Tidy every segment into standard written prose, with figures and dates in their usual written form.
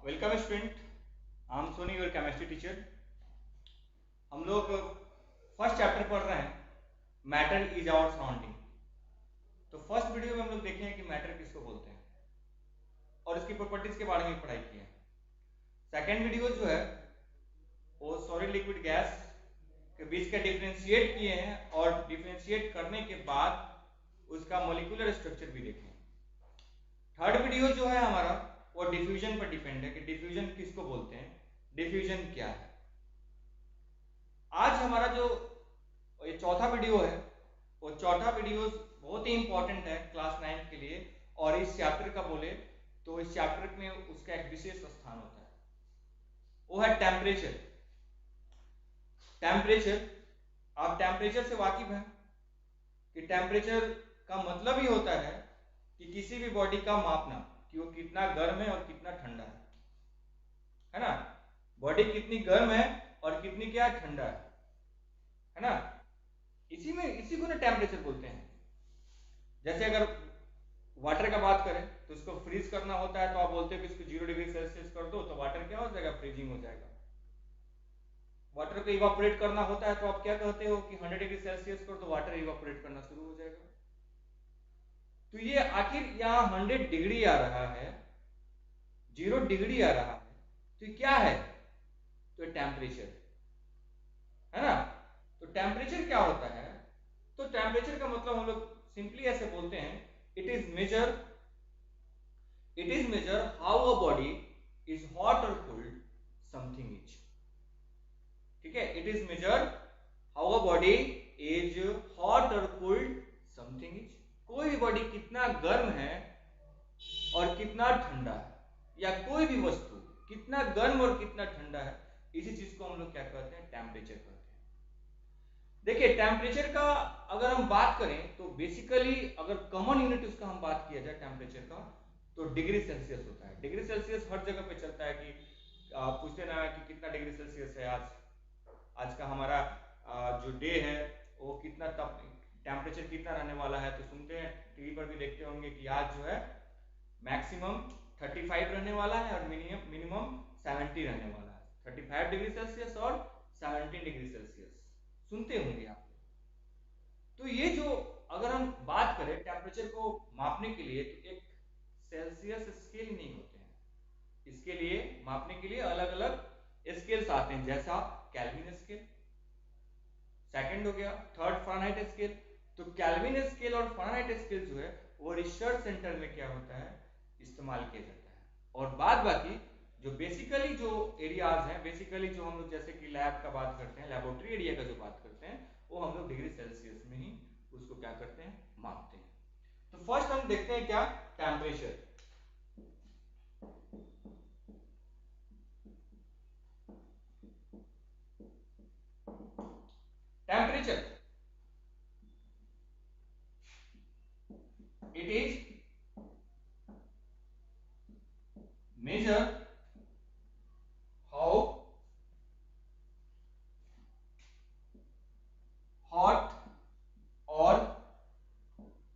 Welcome student, I am Soni your chemistry teacher. हम लोग first chapter पढ़ रहे हैं, मैटर इज आवर सराउंडिंग। तो फर्स्ट वीडियो में हम लोग देखे हैं कि मैटर किसको बोलते हैं और इसकी प्रॉपर्टीज के बारे में पढ़ाई की है। सेकेंड वीडियो जो है वो सॉलिड लिक्विड गैस के बीच का डिफ्रेंशिएट किए हैं और डिफ्रेंशिएट करने के बाद उसका मॉलिक्यूलर स्ट्रक्चर भी देखे। थर्ड वीडियो जो है हमारा वो डिफ्यूजन पर डिपेंड है कि डिफ्यूजन किसको बोलते हैं, डिफ्यूजन क्या है। आज हमारा जो ये चौथा वीडियो है वो चौथा वीडियो बहुत ही इंपॉर्टेंट है क्लास 9 के लिए। और इस चैप्टर का बोले तो इस चैप्टर में उसका एक विशेष स्थान होता है, वो है टेम्परेचर। टेम्परेचर, आप टेम्परेचर से वाकिफ हैं कि टेम्परेचर का मतलब ही होता है कि किसी भी बॉडी का मापना कि वो कितना गर्म है और कितना ठंडा है ना। बॉडी कितनी गर्म है और कितनी क्या ठंडा है ना। इसी को ना टेम्परेचर बोलते हैं। जैसे अगर वाटर का बात करें तो इसको फ्रीज करना होता है तो आप बोलते हो कि इसको 0 डिग्री सेल्सियस कर दो तो वाटर क्या हो जाएगा, फ्रीजिंग हो जाएगा। वाटर को इवापोरेट करना होता है तो आप क्या कहते हो कि 100 डिग्री सेल्सियस कर दो, वाटर इवापोरेट करना शुरू हो जाएगा। तो ये आखिर यहाँ 100 डिग्री आ रहा है, 0 डिग्री आ रहा है, तो ये क्या है? तो टेम्परेचर है ना। तो टेम्परेचर क्या होता है? तो टेम्परेचर का मतलब हम लोग सिंपली ऐसे बोलते हैं, it is major how a body is hot और कोल्ड समथिंग इज। ठीक है, it is major how a body is hot और कोल्ड समथिंग इज। कोई भी बॉडी कितना गर्म है और कितना ठंडा है, या कोई भी वस्तु कितना गर्म और कितना ठंडा है, इसी चीज को हम लोग क्या कहते हैं, टेम्परेचर कहते हैं। देखिए टेम्परेचर का अगर हम बात करें तो बेसिकली अगर कॉमन यूनिट उसका हम बात किया जाए टेम्परेचर का तो डिग्री सेल्सियस होता है। डिग्री सेल्सियस हर जगह पे चलता है कि पूछते ना कि कितना डिग्री सेल्सियस है आज का हमारा जो डे है वो कितना टेम्परेचर कितना रहने वाला है। तो सुनते हैं, टीवी पर भी देखते होंगे कि आज जो है मैक्सिमम 35 रहने वाला है और मिनिमम 70 रहने वाला है। 35 डिग्री सेल्सियस और 17 डिग्री सेल्सियस सुनते होंगे आप। तो ये जो अगर हम बात करें टेम्परेचर को मापने के लिए तो एक सेल्सियस स्केल नहीं होते हैं, इसके लिए मापने के लिए अलग अलग स्केल्स आते हैं, जैसा केल्विन स्केल सेकंड हो गया, थर्ड फ़ारेनहाइट स्केल। तो केल्विन स्केल और फ़ारेनहाइट स्केल जो है वो रिसर्च सेंटर में क्या होता है, इस्तेमाल किया जाता है। और बाद बाकी जो बेसिकली जो एरियाज हैं, बेसिकली जो हम लोग जैसे कि लैब का बात करते हैं, लेबोरेटरी एरिया का जो बात करते हैं, वो हम लोग डिग्री सेल्सियस में ही उसको क्या करते हैं, मापते हैं। तो फर्स्ट हम देखते हैं क्या, temperature. Temperature it is major how hot और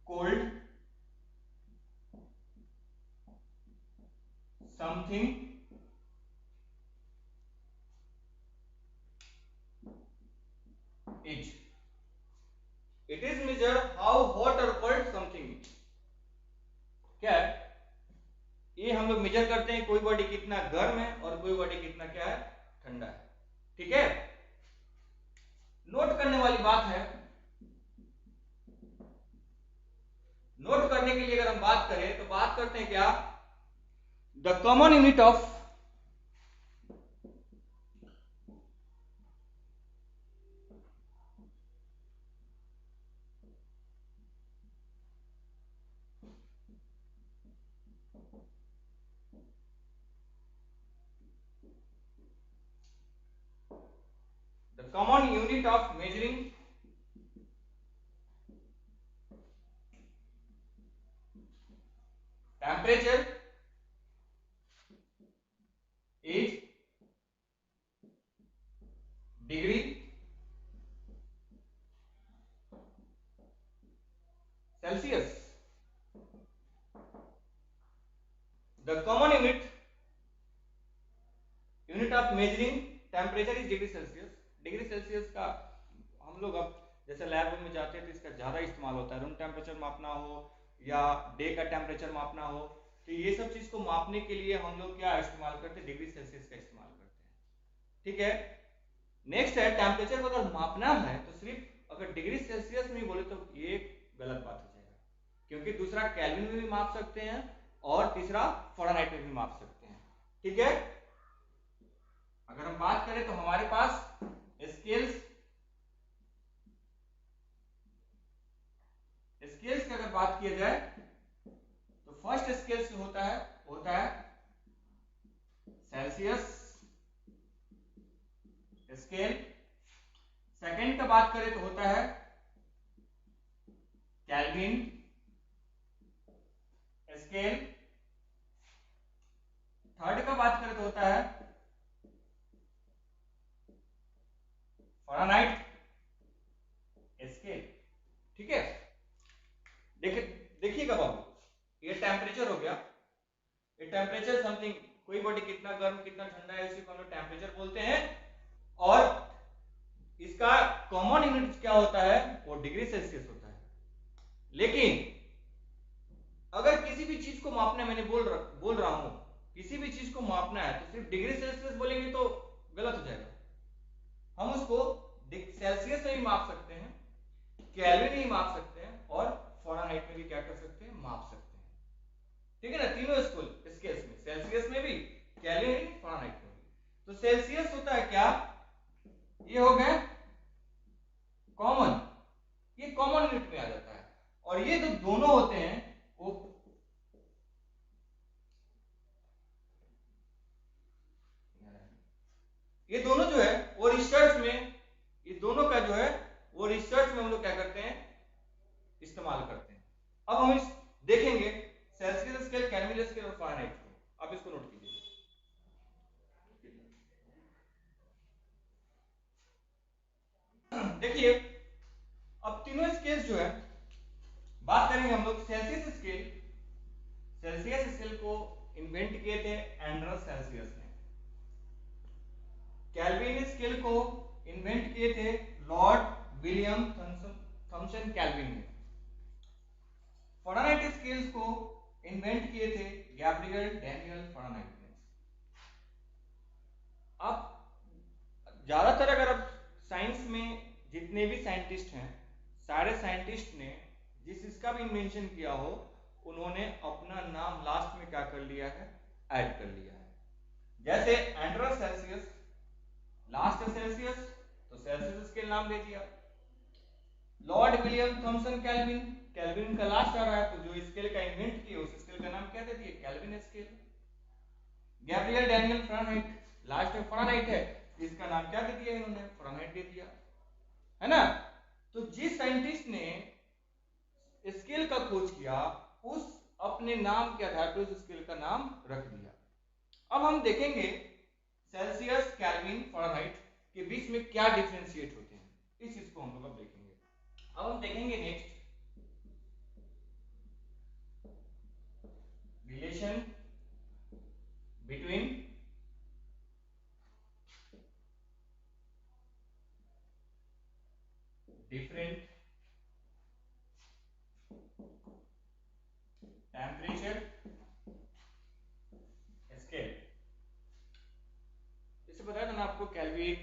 cold something is. It is measure how hot or cold something is. क्या है ये, हम लोग मेजर करते हैं कोई बॉडी कितना गर्म है और कोई बॉडी कितना क्या है, ठंडा है। ठीक है, नोट करने वाली बात है, नोट करने के लिए अगर हम बात करें तो बात करते हैं क्या, the common unit of measuring temperature is degree Celsius. The common unit unit of measuring temperature is degree Celsius. Degree Celsius का हम लोग अब जैसे लैब में जाते हैं तो इसका ज़्यादा इस्तेमाल होता है, रूम टेम्परेचर मापना हो या डे का टेम्परेचर मापना हो, तो ये सब चीज़ को मापने के लिए हम लोग क्या इस्तेमाल करते हैं, डिग्री सेल्सियस का इस्तेमाल करते हैं। ठीक है, नेक्स्ट है टेम्परेचर को अगर मापना है तो सिर्फ अगर डिग्री सेल्सियस में बोले तो ये गलत बात हो जाएगा, क्योंकि दूसरा केल्विन में भी माप सकते हैं और तीसरा फ़ारेनहाइट में भी माप सकते हैं। ठीक है, अगर हम बात करें तो हमारे पास स्केल्स की अगर बात किया जाए तो फर्स्ट स्केल से होता है सेल्सियस स्केल। सेकंड का बात करें तो होता है केल्विन स्केल। थर्ड का बात करें तो होता है फ़ारेनहाइट स्केल। ठीक है, देखिएगा बाबू, ये टेम्परेचर हो गया, ये टेम्परेचर समथिंग, कोई बॉडी कितना गर्म कितना ठंडा है इसी को हम लोग टेम्परेचर बोलते हैं, और इसका कॉमन यूनिट क्या होता है, वो डिग्री सेल्सियस होता है। लेकिन अगर किसी भी चीज को मापना है, मैंने बोल रहा हूं किसी भी चीज को मापना है तो सिर्फ डिग्री सेल्सियस बोलेंगे तो गलत हो जाएगा। हम उसको सेल्सियस में भी माप सकते हैं, केल्विन में भी माप सकते हैं और फ़ारेनहाइट में भी क्या कर सकते हैं, माप सकते हैं। ठीक है ना, तीनों स्केल्स में, सेल्सियस में भी, केल्विन में भी, फ़ारेनहाइट में भी। तो सेल्सियस होता है क्या, ये हो गया कॉमन, ये कॉमन यूनिट में आ जाता है, और ये जो दोनों होते हैं वो ये दोनों जो है वो रिसर्च में, ये दोनों का जो है वो रिसर्च में हम लोग क्या करते हैं, इस्तेमाल करते हैं। अब हम इस देखेंगे सेल्सियस स्केल, केल्विन स्केल और फ़ारेनहाइट को, आप इसको नोट कीजिए। देखिए, अब तीनों स्केल्स जो है, बात करेंगे हम लोग सेल्सियस स्केल। सेल्सियस स्केल को इन्वेंट किए थे एंड्रस सेल्सियस ने। केल्विन स्केल को इन्वेंट किए थे लॉर्ड विलियम थॉमसन केल्विन ने। फ़ारेनहाइट स्केल्स को इन्वेंट किए थे गैब्रियल डैनियल फ़ारेनहाइट ने। अब ज्यादातर अगर अब साइंस में जितने भी साइंटिस्ट हैं, सारे साइंटिस्ट ने जिस इसका भी इन्वेंशन किया हो, उन्होंने अपना नाम लास्ट में क्या कर लिया है, ऐड कर लिया है। जैसे एंड्रस सेल्सियस, लास्ट सेल्सियस, तो सेल्सियस स्केल नाम दे दिया। Lord William Thomson Kelvin, Kelvin का लास्ट आ रहा है, तो जो स्केल का इन्वेंट किया उस स्केल का नाम क्या दे दिया, kelvin scale. Gabriel Daniel Fahrenheit, last में फ़ारेनहाइट है, इसका नाम क्या दे दिया इन्होंने, फ़ारेनहाइट दे दिया, है ना। तो जिस साइंटिस्ट ने स्केल का खोज किया, उस अपने नाम के आधार पर उस स्केल का नाम रख दिया। अब हम देखेंगे सेल्सियस, केल्विन, फ़ारेनहाइट के बीच में क्या डिफरेंशिएट होते हैं, इस चीज को हम लोग अब देखेंगे। अब हम देखेंगे next relation between different temperature scale. जैसे बताया था ना आपको, केल्विन,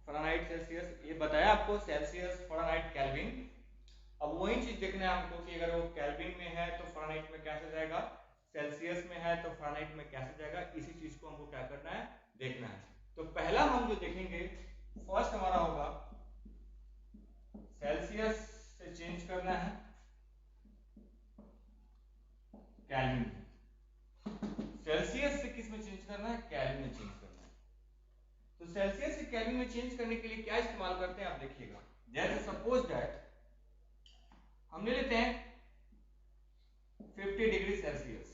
फ़ारेनहाइट, सेल्सियस, ये बताया आपको, सेल्सियस, फ़ारेनहाइट, केल्विन। अब वही चीज देखना है हमको कि अगर वो केल्विन में है तो फ़ारेनहाइट में कैसे जाएगा, सेल्सियस में है तो फ़ारेनहाइट में कैसे जाएगा, इसी चीज को हमको क्या करना है, देखना है। तो पहला हम जो देखेंगे, फर्स्ट हमारा होगा सेल्सियस से चेंज करना है केल्विन में, सेल्सियस से किस में चेंज करना है, केल्विन में चेंज करना है। तो सेल्सियस से केल्विन में चेंज करने के लिए क्या इस्तेमाल करते हैं आप देखिएगा। जैसे सपोज दैट हम ले लेते हैं 50 डिग्री सेल्सियस,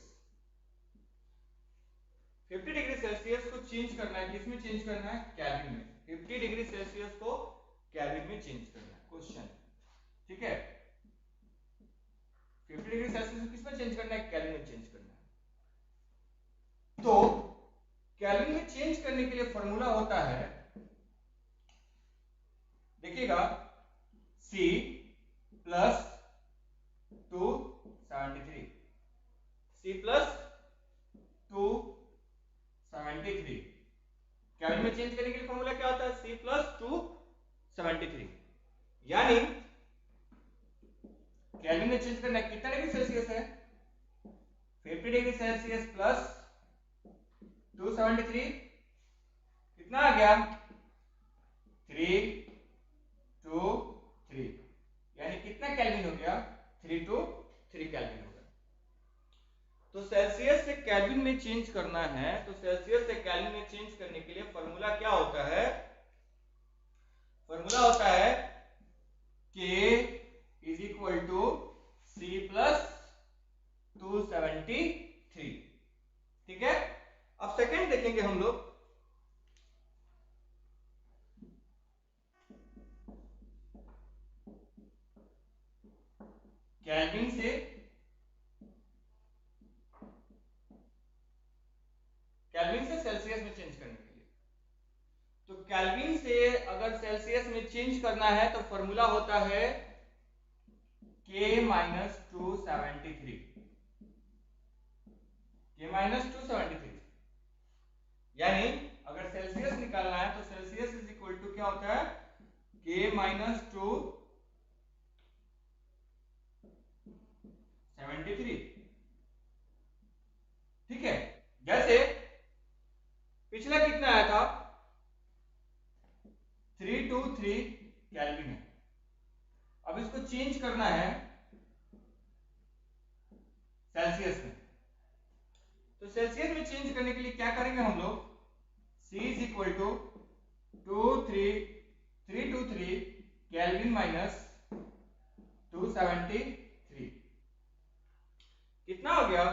50 डिग्री सेल्सियस को चेंज करना है, किस में चेंज करना है, केल्विन में। 50 डिग्री सेल्सियस को केल्विन में चेंज करना है, क्वेश्चन। ठीक है, 50 डिग्री सेल्सियस को किस में चेंज करना है, केल्विन में चेंज करना है। तो केल्विन में चेंज करने के लिए फॉर्मूला होता है, देखिएगा, C plus 273, C plus 273। Kelvin में चेंज करने के लिए फॉर्मूला क्या होता है? C plus 273। यानी केल्विन में चेंज करना कितना डिग्री सेल्सियस है? 50 डिग्री सेल्सियस प्लस 273 कितना आ गया? 323, यानी कितना केल्विन हो गया? 323 केल्विन हो गया। तो सेल्सियस से केल्विन में चेंज करना है, तो सेल्सियस से केल्विन में चेंज करने के लिए फॉर्मूला क्या होता है? फॉर्मूला होता है K is equal to C plus 273, ठीक है। अब सेकंड देखेंगे हम लोग, केल्विन से सेल्सियस में चेंज करने के लिए, तो केल्विन से अगर सेल्सियस में चेंज करना है तो फॉर्मूला होता है K माइनस 273, K माइनस 273। यानी अगर सेल्सियस निकालना है तो सेल्सियस इज इक्वल टू क्या होता है? K माइनस 273, ठीक है। जैसे पिछला कितना आया था? 323 केल्विन है। अब इसको चेंज करना है सेल्सियस में, तो सेल्सियस में चेंज करने के लिए क्या करेंगे हम लोग? C is equal to 323 kelvin minus 273 कितना हो गया?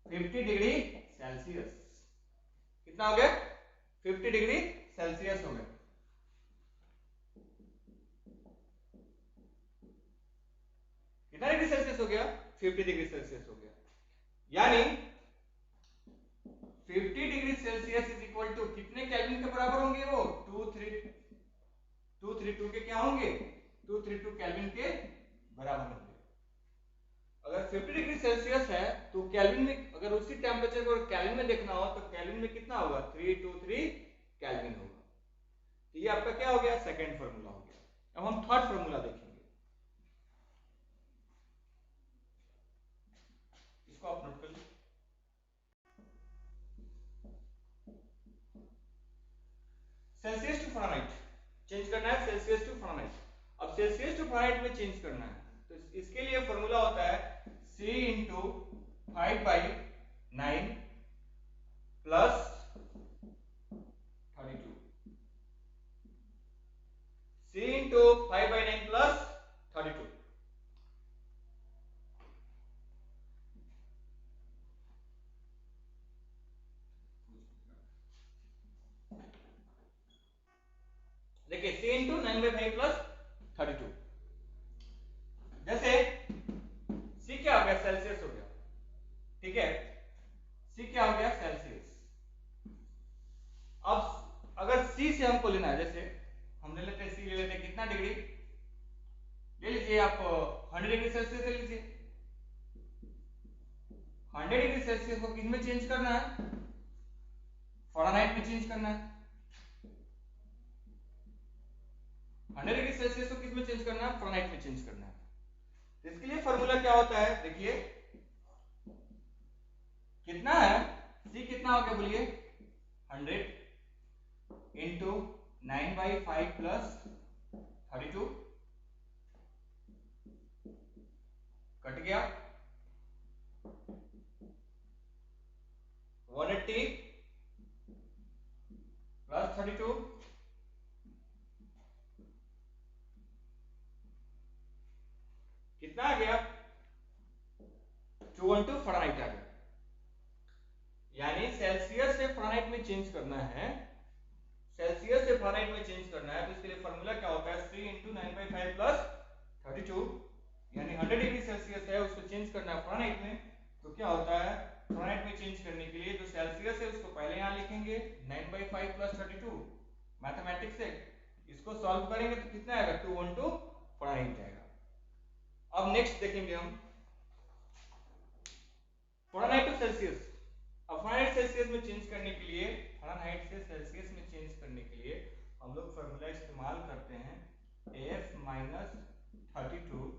50 डिग्री सेल्सियस। कितना हो गया? 50 डिग्री सेल्सियस हो गया। कितना डिग्री सेल्सियस हो गया? 50 डिग्री सेल्सियस हो गया। यानी 50 degree Celsius is equal to कितने केल्विन के बराबर होंगे? वो 232 के क्या होंगे? 232 केल्विन के बराबर होंगे। अगर 50 डिग्री सेल्सियस है तो केल्विन में, अगर उसी टेम्परेचर को केल्विन में देखना हो तो केल्विन में कितना होगा? 323 केल्विन होगा। तो ये आपका क्या हो गया? सेकंड फार्मूला हो गया। अब हम थर्ड फार्मूला देखेंगे, इसको आप नोट कर लीजिए। सेल्सियस टू फ़ारेनहाइट चेंज करना है, सेल्सियस टू फ़ारेनहाइट। अब सेल्सियस टू फ़ारेनहाइट में चेंज करना है तो इसके लिए फॉर्मूला होता है C into 5/9 plus 32, C into 5/9 plus 32। देखिए C इंटू 9/5 प्लस 32, जैसे C क्या हो गया? सेल्सियस हो गया, ठीक है। C क्या हो गया? सेल्सियस। अब अगर C से हमको लेना है, जैसे हम ले लेते हैं, C ले लेते हैं कितना डिग्री? ले लीजिए आप 100 डिग्री सेल्सियस ले लीजिए। 100 डिग्री सेल्सियस को किस में चेंज करना है? फ़ारेनहाइट में चेंज करना है। 100 डिग्री सेल्सियस को किस में चेंज करना है? फ़ारेनहाइट में चेंज करना है। तो इसके लिए फॉर्मूला क्या होता है? देखिए कितना है? C कितना हो गया बोलिए? 100 इंटू 9/5 प्लस 32 कट गया 180 प्लस 32 कितना आ गया? 212 फ़ारेनहाइट आ गया। यानी सेल्सियस से फ़ारेनहाइट में चेंज करना है, सेल्सियस से फ़ारेनहाइट में चेंज करना है तो इसके लिए फॉर्मूला क्या होता है? C इंटू 9/5 प्लस 32, यानी 100 डिग्री सेल्सियस है उसको चेंज करना है फ़ारेनहाइट में, तो क्या होता है? फ़ारेनहाइट में चेंज करने के लिए जो सेल्सियस है उसको पहले यहाँ लिखेंगे 9/5 + 32 मैथमेटिक्स से इसको सॉल्व करेंगे तो कितना आएगा 212 फ़ारेनहाइट आएगा। अब नेक्स्ट देखेंगे हम फ़ारेनहाइट टू सेल्सियस। अब फ़ारेनहाइट सेल्सियस में चेंज करने के लिए फ़ारेनहाइट से सेल्सियस में चेंज करने के लिए हम लोग फार्मूला इस्तेमाल करते हैं AF - 32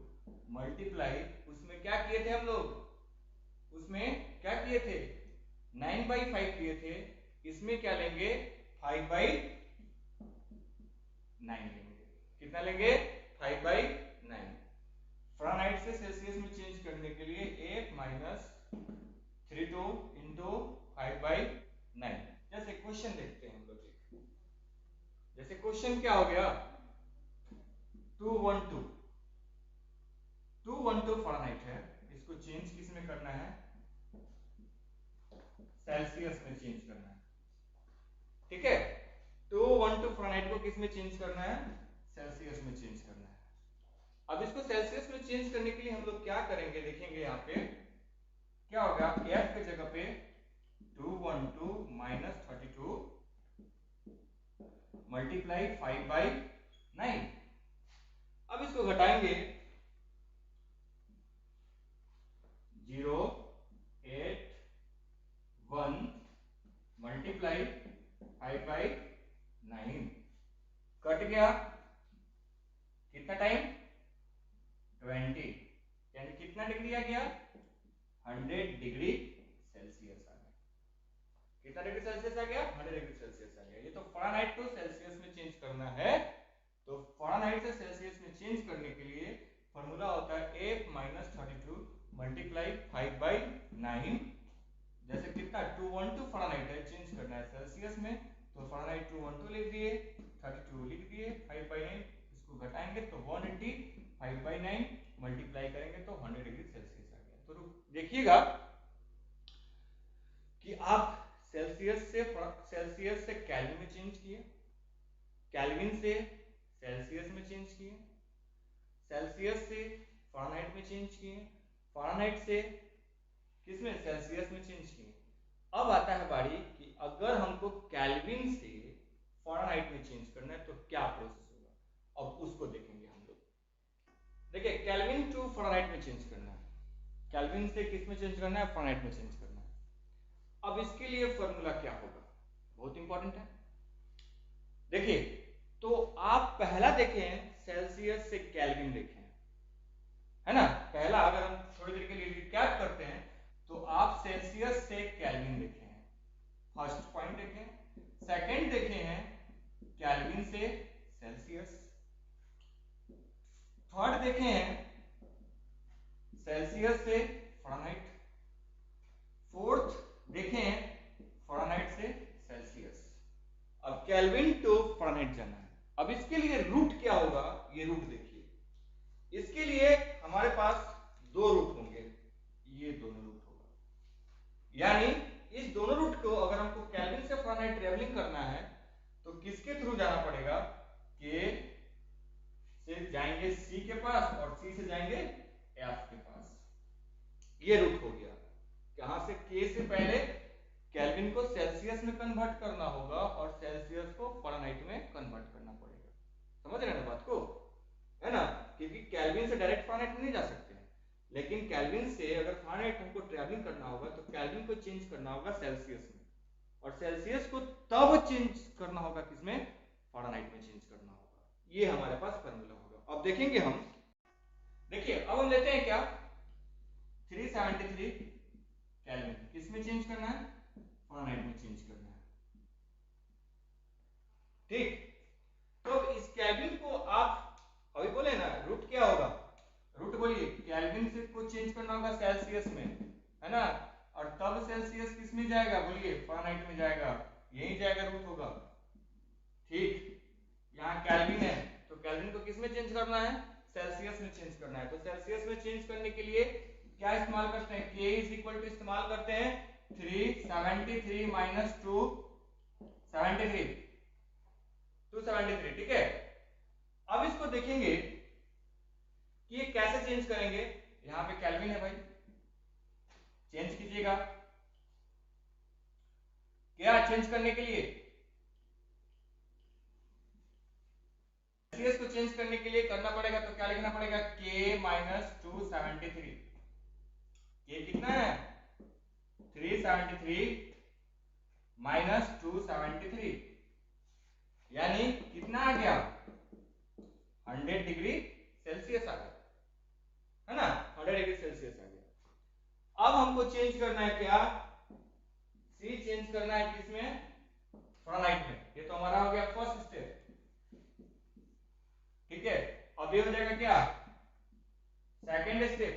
मल्टीप्लाई उसमें क्या किए थे हम लोग, उसमें क्या किए थे 9/5 किए थे, इसमें क्या लेंगे 5/9 लेंगे। कितना लेंगे 5/9। फ़ारेनहाइट से सेल्सियस में चेंज करने के लिए AF - 32 इंटू 5/9। जैसे क्वेश्चन देखते हैं हम लोग, जैसे क्वेश्चन क्या हो गया 212 फ़ारेनहाइट है, इसको चेंज किस में करना है सेल्सियस में चेंज करना है। ठीक है 212 फ़ारेनहाइट को किस में चेंज करना है सेल्सियस में चेंज करना है। अब इसको सेल्सियस में चेंज करने के लिए हम लोग क्या करेंगे देखेंगे यहाँ पे क्या होगा F के जगह पे 212 - 32 मल्टीप्लाई 5/9। अब इसको घटाएंगे 081 मल्टीप्लाई 5/9 कट गया कितना टाइम 20 यानी कितना डिग्री आ गया 100 डिग्री सेल्सियस आ गया। कितना डिग्री सेल्सियस आ गया 100 डिग्री सेल्सियस आ गया। ये तो फ़ारेनहाइट को सेल्सियस में चेंज करना है, तो फ़ारेनहाइट से सेल्सियस में चेंज करने के लिए फार्मूला होता है AF - 32 मल्टीप्लाई 5/9। जैसे कितना 212 फ़ारेनहाइट है, चेंज करना है सेल्सियस में, तो फ़ारेनहाइट 212 लिख दिए 32 लिख दिए 5/9 इसको घटाएंगे तो 180 5/9 मल्टीप्लाई करेंगे तो 100 डिग्री सेल्सियस आ गया। तो देखिएगा कि आप सेल्सियस से केल्विन में चेंज किए, केल्विन से सेल्सियस में चेंज किए, सेल्सियस से फ़ारेनहाइट में चेंज किए, फ़ारेनहाइट से किसमें सेल्सियस में चेंज किए। अब आता है बारी कि अगर हमको केल्विन से फ़ारेनहाइट में चेंज करना है तो क्या प्रोसेस होगा, अब उसको देखेंगे हम लोग। देखिए केल्विन टू फ़ारेनहाइट में चेंज करना है, केल्विन से किस में चेंज करना है फ़ारेनहाइट में चेंज करना है। अब इसके लिए फॉर्मूला क्या होगा बहुत इंपॉर्टेंट है। देखिए तो आप पहला देखें सेल्सियस से केल्विन देखें, है ना, पहला अगर हम थोड़ी देर के लिए रिकैप करते हैं तो आप सेल्सियस से केल्विन देखे हैं, फर्स्ट पॉइंट देखें। सेकंड देखे हैं केल्विन से सेल्सियस, थर्ड देखे हैं सेल्सियस से फ़ारेनहाइट, फोर्थ देखे हैं फ़ारेनहाइट से सेल्सियस। अब केल्विन टू फ़ारेनहाइट जाना है। अब इसके लिए रूट क्या होगा, ये रूट देखिए, इसके लिए हमारे पास दो रूट होंगे, ये दोनों रूट होगा, यानी इस दोनों रूट को अगर हमको केल्विन से फ़ारेनहाइट ट्रेवलिंग करना है तो किसके थ्रू जाना पड़ेगा, के से जाएंगे सी के पास और सी से जाएंगे एफ के पास, ये रूट हो गया। कहां से के से पहले केल्विन को सेल्सियस में कन्वर्ट करना होगा और सेल्सियस को फ़ारेनहाइट में कन्वर्ट करना पड़ेगा। समझ रहे हैं ना बात को, है ना, क्योंकि केल्विन से डायरेक्ट फ़ारेनहाइट में नहीं जा सकते हैं, लेकिन केल्विन से अगर फ़ारेनहाइट हमको ट्रैवलिंग करना होगा तो केल्विन को चेंज करना होगा सेल्सियस में, और सेल्सियस को तब चेंज करना होगा किसमें फ़ारेनहाइट में चेंज करना होगा। ये हमारे पास फार्मूला होगा। अब देखेंगे हम, देखिए अब हम लेते हैं क्या 373 केल्विन, किस में चेंज करना है फ़ारेनहाइट में चेंज करना है। ठीक, तो इस केल्विन को आप अभी बोले ना रूट क्या होगा, रूट बोलिए केल्विन से को चेंज करना होगा सेल्सियस में, है ना, और तब सेल्सियस किस में जाएगा बोलिए फ़ारेनहाइट में जाएगा, यही जाएगा रूट होगा। ठीक, यहाँ केल्विन है तो केल्विन को किस में चेंज करना है सेल्सियस में चेंज करना है, तो सेल्सियस में चेंज करने के लिए क्या इस्तेमाल करते हैं, K इज इक्वल टू इस्तेमाल करते हैं 373 माइनस 273 273। ठीक है, अब इसको देखेंगे कि ये कैसे चेंज करेंगे। यहाँ पे केल्विन है भाई, चेंज कीजिएगा क्या चेंज करने के लिए, सेल्सियस को चेंज करने के लिए करना पड़ेगा तो क्या लिखना पड़ेगा, K माइनस 273। K कितना है 373 माइनस 273 यानी कितना आ गया 100 डिग्री सेल्सियस आ गया, है ना, 100 डिग्री सेल्सियस आ गया। अब हमको चेंज करना है क्या, सी चेंज करना है किसमें, फ़ारेनहाइट में। ये तो हमारा हो गया फर्स्ट स्टेप, ठीक है। अब ये हो जाएगा क्या सेकंड स्टेप।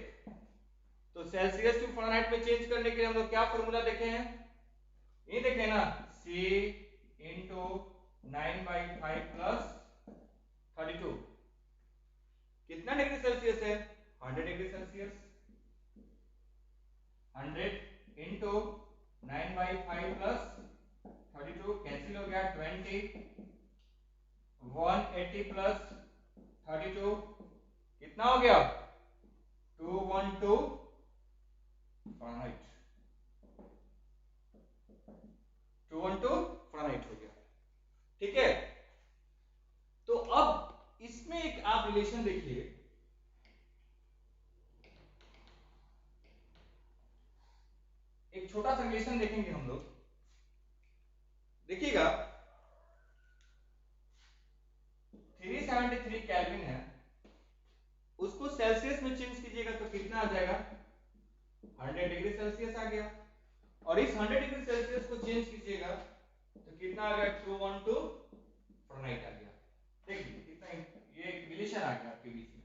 तो सेल्सियस टू फ़ारेनहाइट में चेंज करने के लिए हम लोग क्या फॉर्मूला देखे हैं, ये देखे ना, C इंटू 9/5 प्लस 32 कितना डिग्री सेल्सियस है 100 degree Celsius. 100 into 9/5 plus 32 cancel हो गया 20, 180 प्लस 32 कितना हो गया 212 फ़ारेनहाइट, 212 फ़ारेनहाइट हो गया, ठीक है। तो अब इसमें एक आप रिलेशन देखिए, एक छोटा सा रिलेशन देखेंगे हम लोग, देखिएगा 373 केल्विन है, उसको सेल्सियस में चेंज कीजिएगा तो कितना आ जाएगा 100 डिग्री सेल्सियस आ गया, और इस 100 डिग्री सेल्सियस को चेंज कीजिएगा तो कितना आ गया 212 फ़ारेनहाइट आ गया। देखिए कितना ये एक रिलेशन आ गया आपके बीच में,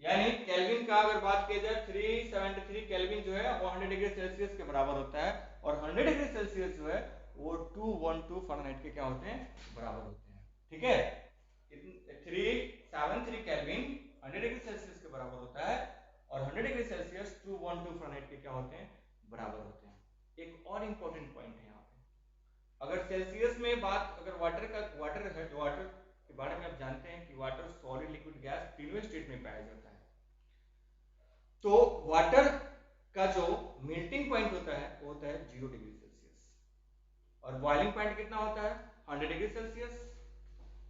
यानी केल्विन का अगर बात किया जाए 373 केल्विन जो है वो 100 डिग्री सेल्सियस के बराबर होता है, और 100 डिग्री सेल्सियस जो है वो 212 फ़ारेनहाइट के क्या होते हैं बराबर होते हैं, ठीक है। 373 केल्विन 100 डिग्री सेल्सियस के बराबर होता है, और 100 डिग्री सेल्सियस 212 फ़ारेनहाइट के क्या होते हैं बराबर होते हैं। एक और इंपॉर्टेंट पॉइंट है यहाँ पे, अगर सेल्सियस में बात, अगर वाटर के बारे में आप जानते हैं कि वाटर सॉलिड लिक्विड गैस तीनों स्टेट में पाया जाता है, तो वाटर का जो मेल्टिंग पॉइंट होता है वो होता है 0 डिग्री सेल्सियस, और बॉइलिंग पॉइंट कितना होता है 100 डिग्री सेल्सियस,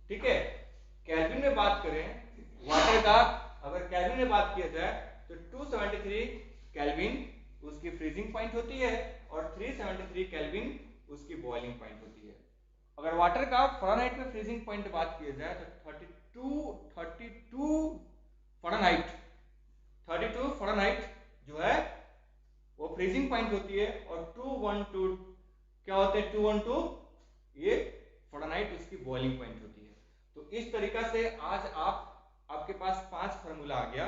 ठीक है। केल्विन में बात करें वाटर का, अगर केल्विन में बात किया जाए तो 273 केल्विन उसकी फ्रीजिंग पॉइंट होती है, और 373 केल्विन उसकी बॉइलिंग पॉइंट होती है। अगर वाटर का फ़ारेनहाइट में फ्रीजिंग पॉइंट बात किया जाए तो 32 फ़ारेनहाइट, 32 फ़ारेनहाइट जो है वो फ्रीजिंग पॉइंट होती है, और 212 क्या होते हैं 212 ये फ़ारेनहाइट उसकी बॉइलिंग पॉइंट होती है। तो इस तरीका से आज आपके पास 5 फार्मूला आ गया,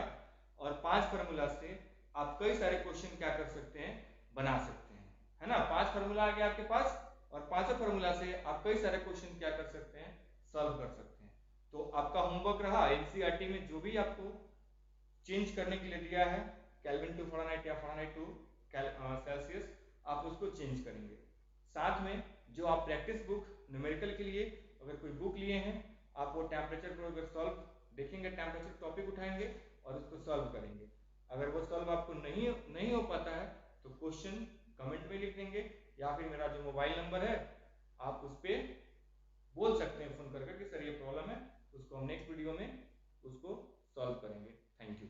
और 5 फार्मूला से आप कई सारे क्वेश्चन क्या कर सकते हैं बना सकते हैं, है ना। 5 फार्मूला आ गया आपके पास, और 5 फार्मूला से आप कई सारे क्वेश्चन क्या कर सकते हैं सॉल्व कर सकते हैं। तो आपका होमवर्क रहा एनसीईआरटी में जो भी आपको चेंज करने के लिए दिया है केल्विन टू फ़ारेनहाइट या फ़ारेनहाइट टू सेल्सियस, आप उसको चेंज करेंगे। साथ में जो आप प्रैक्टिस बुक न्यूमेरिकल के लिए अगर कोई बुक लिए हैं, आप वो टेम्परेचर को अगर सॉल्व देखेंगे, टेम्परेचर टॉपिक उठाएंगे और उसको सॉल्व करेंगे। अगर वो सॉल्व आपको नहीं हो पाता है तो क्वेश्चन कमेंट में लिख देंगे, या फिर मेरा जो मोबाइल नंबर है आप उस पर बोल सकते हैं फोन करके कि सर ये प्रॉब्लम है, उसको हम नेक्स्ट वीडियो में उसको सॉल्व करेंगे। Thank you.